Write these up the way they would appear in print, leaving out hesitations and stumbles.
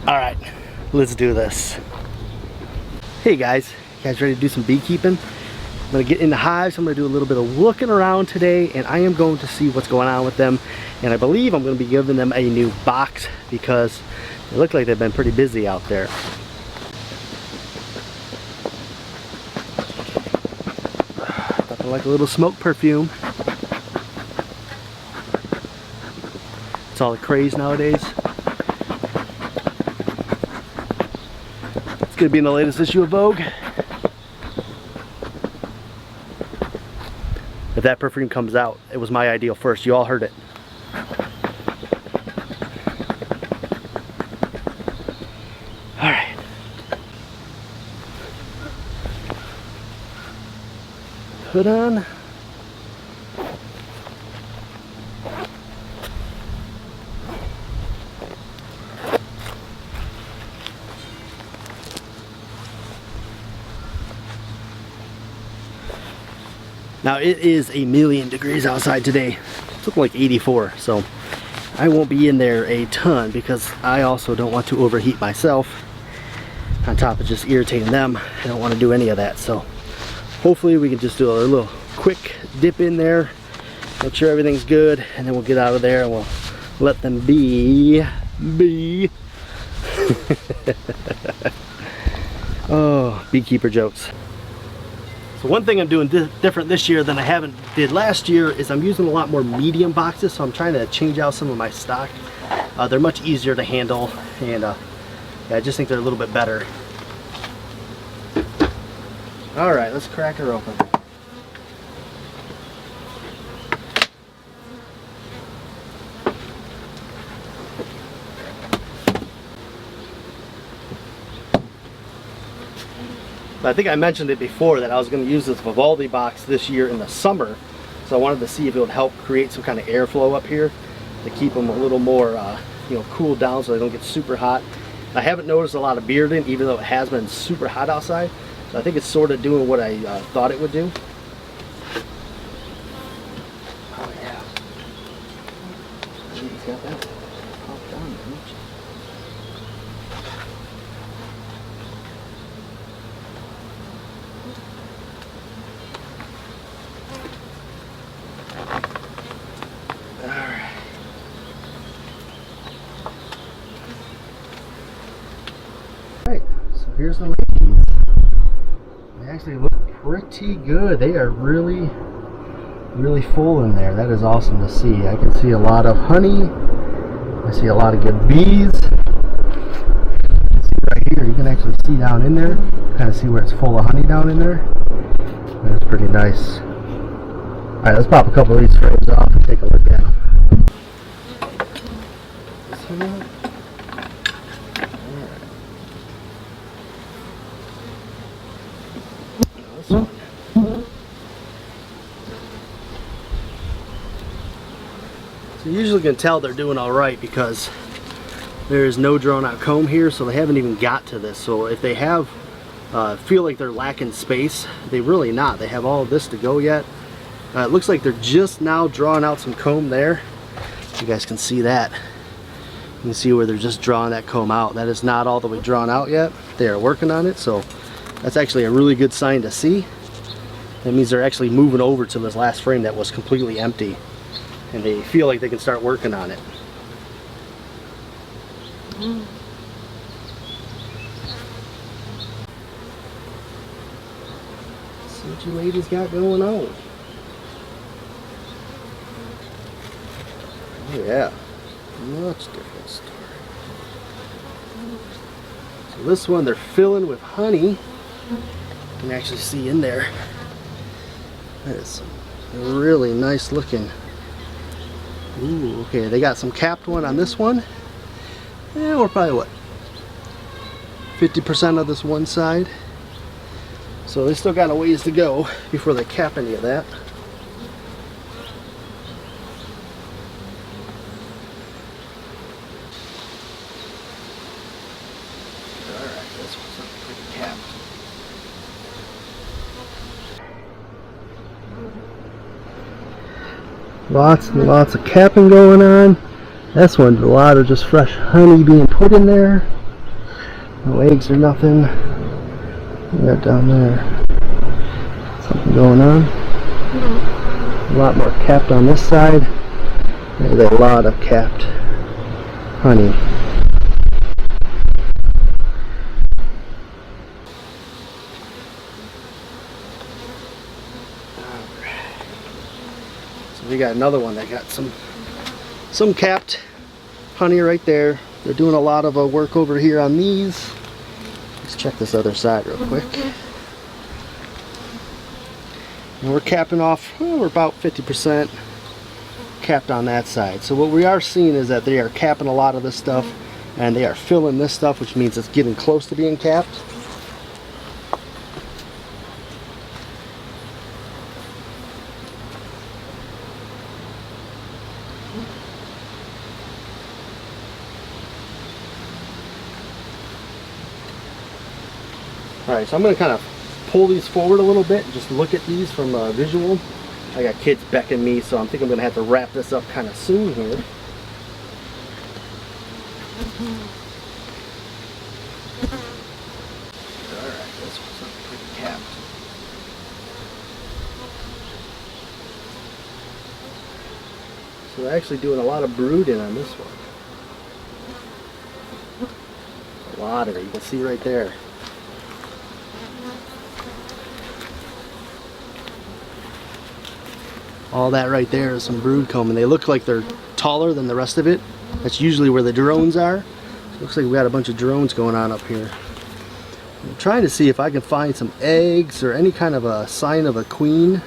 All right, let's do this. Hey guys, you guys ready to do some beekeeping? I'm gonna get in the hives. I'm gonna do a little bit of looking around today, and I am going to see what's going on with them. And I believe I'm gonna be giving them a new box because they look like they've been pretty busy out there. Nothing like a little smoke perfume. It's all the craze nowadays. It's gonna be in the latest issue of Vogue. If that perfume comes out, it was my ideal first. You all heard it. All right. Hood on. Now it is a million degrees outside today. It's looking like 84, so I won't be in there a ton because I also don't want to overheat myself on top of just irritating them. I don't want to do any of that, so hopefully we can just do a little quick dip in there, make sure everything's good, and then we'll get out of there and we'll let them be. Oh, beekeeper jokes. So one thing I'm doing different this year than I haven't did last year is I'm using a lot more medium boxes, so I'm trying to change out some of my stock. They're much easier to handle, and yeah, I just think they're a little bit better. All right, let's crack her open. I think I mentioned it before that I was going to use this Vivaldi box this year in the summer, so I wanted to see if it would help create some kind of airflow up here to keep them a little more, you know, cooled down so they don't get super hot. I haven't noticed a lot of bearding, even though it has been super hot outside, so I think it's sort of doing what I thought it would do. Oh yeah, I think he's got that popped down there. Here's the ladies. They actually look pretty good. They are really full in there. That is awesome to see. I can see a lot of honey. I see a lot of good bees. You can see right here, you can actually see down in there. Kind of see where it's full of honey down in there. That's pretty nice. Alright, let's pop a couple of these frames off and take a look at them. So you usually can tell they're doing all right because there is no drawn out comb here, so they haven't even got to this. So if they have feel like they're lacking space, they really not. They have all of this to go yet. It looks like they're just now drawing out some comb there. You guys can see that. You can see where they're just drawing that comb out. That is not all the way drawn out yet. They are working on it, so that's actually a really good sign to see. That means they're actually moving over to this last frame that was completely empty, and they feel like they can start working on it. Let's see what you ladies got going on. Oh yeah, much different story. So this one they're filling with honey. You can actually see in there. That is some really nice looking. Ooh, okay, they got some capped one on this one. Yeah, we're probably what, 50% of this one side. So they still got a ways to go before they cap any of that. Alright, this one's not pretty capped. Lots and lots of capping going on. This one's a lot of just fresh honey being put in there. No eggs or nothing. We got down there. Something going on. A lot more capped on this side. There's a lot of capped honey. So we got another one that got some capped honey right there. They're doing a lot of work over here on these. Let's check this other side real quick. And we're capping off, we're about 50% capped on that side. So what we are seeing is that they are capping a lot of this stuff and they are filling this stuff, which means it's getting close to being capped. Alright, so I'm going to kind of pull these forward a little bit and just look at these from a visual. I got kids beckoning me, so I think I'm going to have to wrap this up kind of soon here. Alright, this one's pretty capped. So they're actually doing a lot of brooding on this one. A lot of it, you can see right there. All that right there is some brood comb, and they look like they're taller than the rest of it. That's usually where the drones are. So looks like we got a bunch of drones going on up here. I'm trying to see if I can find some eggs or any kind of a sign of a queen.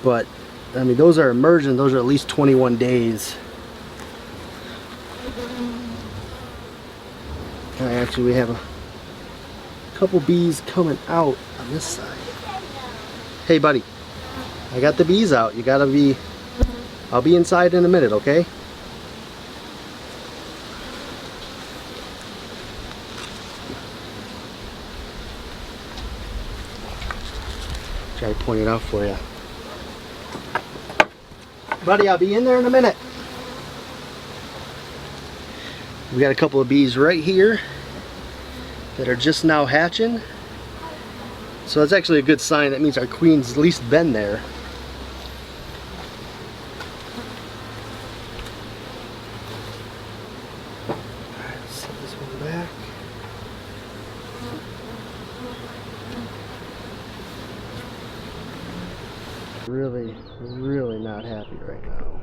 But, I mean, those are emergent. Those are at least 21 days. Actually, we have a couple bees coming out on this side. Hey, buddy. I got the bees out. You gotta be... I'll be inside in a minute, okay? Try to point it out for you. Buddy, I'll be in there in a minute. We got a couple of bees right here that are just now hatching. So that's actually a good sign. That means our queen's at least been there. Alright, let's set this one back. Really not happy right now.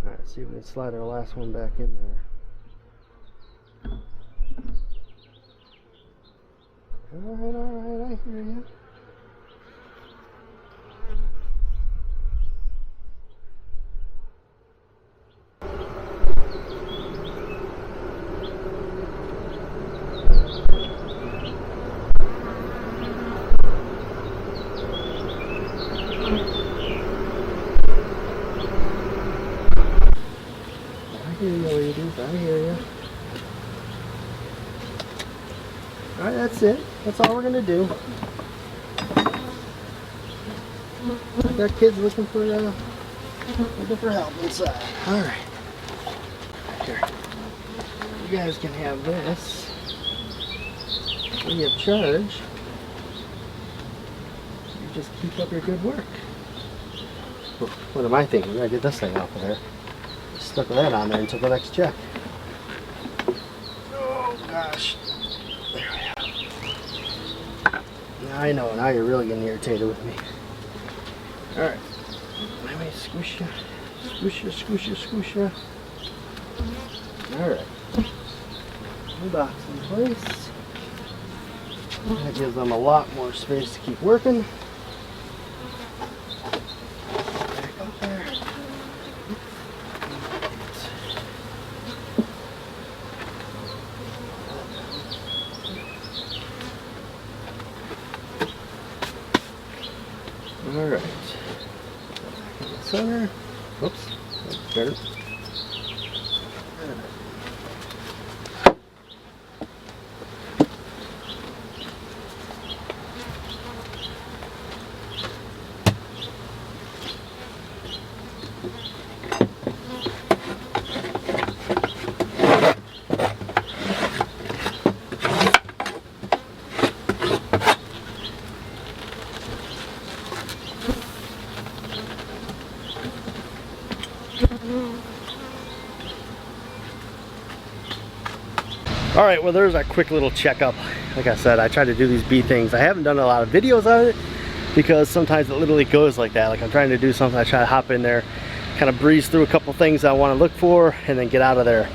Alright, see if we can slide our last one back in there. Alright, I hear you. I hear you. Alright, that's it. That's all we're going to do. I got kids looking for help inside. Alright. Here. You guys can have this. Free of charge. You just keep up your good work. What am I thinking? I gotta get this thing off of there. Stuck that on there until the next check. Oh gosh. There we go. Now I know, now you're really getting irritated with me. Alright. Let me squish you. Squish you, squish you, squish you. Alright. New box in place. That gives them a lot more space to keep working. Back up there. Alright. Back in the center. Oops. That's better. All right, well, there's a quick little checkup. Like I said, I try to do these bee things. I haven't done a lot of videos of it because sometimes it literally goes like that. Like I'm trying to do something, I try to hop in there, kind of breeze through a couple things I want to look for, and then get out of there.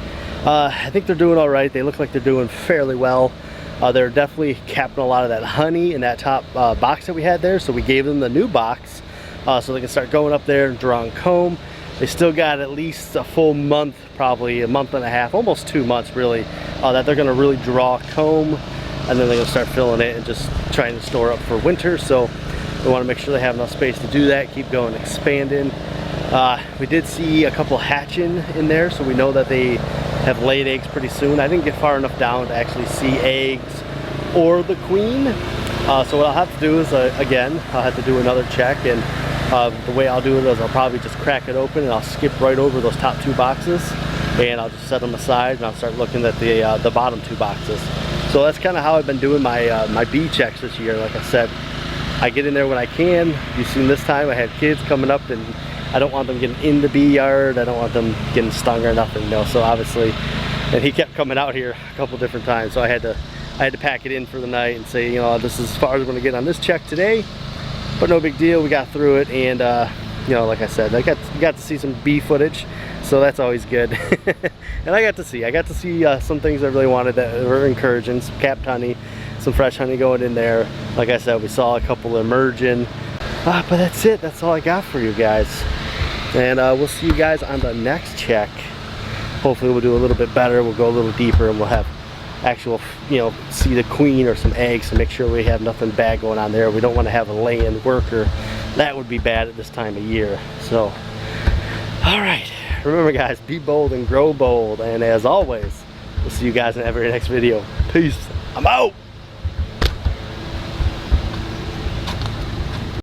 I think they're doing all right. They look like they're doing fairly well. They're definitely capping a lot of that honey in that top box that we had there, so we gave them the new box so they can start going up there and drawing comb. They still got at least a full month, probably a month and a half, almost 2 months really, that they're going to really draw comb, and then they're going to start filling it and just trying to store up for winter. So we want to make sure they have enough space to do that, keep going, expanding. We did see a couple hatching in there, so we know that they have laid eggs pretty soon. I didn't get far enough down to actually see eggs or the queen. So what I'll have to do is, again, I'll have to do another check, and the way I'll do it is I'll probably just crack it open and I'll skip right over those top 2 boxes, and I'll just set them aside and I'll start looking at the bottom 2 boxes. So that's kind of how I've been doing my my bee checks this year. Like I said, I get in there when I can. You've seen this time I had kids coming up, and I don't want them getting in the bee yard. I don't want them getting stung or nothing, you know. So obviously, and he kept coming out here a couple different times, so I had to pack it in for the night and say, you know, this is as far as I'm going to get on this check today. But no big deal, we got through it, and you know, like I said, I got to see some bee footage, so that's always good. And I got to see some things I really wanted that were encouraging. Some capped honey, some fresh honey going in there. Like I said, we saw a couple emerging. But that's it. That's all I got for you guys. And we'll see you guys on the next check. Hopefully we'll do a little bit better. We'll go a little deeper, and we'll have actual, you know, see the queen or some eggs to make sure we have nothing bad going on there. We don't want to have a lay-in worker. That would be bad at this time of year. So, all right. Remember, guys, be bold and grow bold. And as always, we'll see you guys in every next video. Peace. I'm out.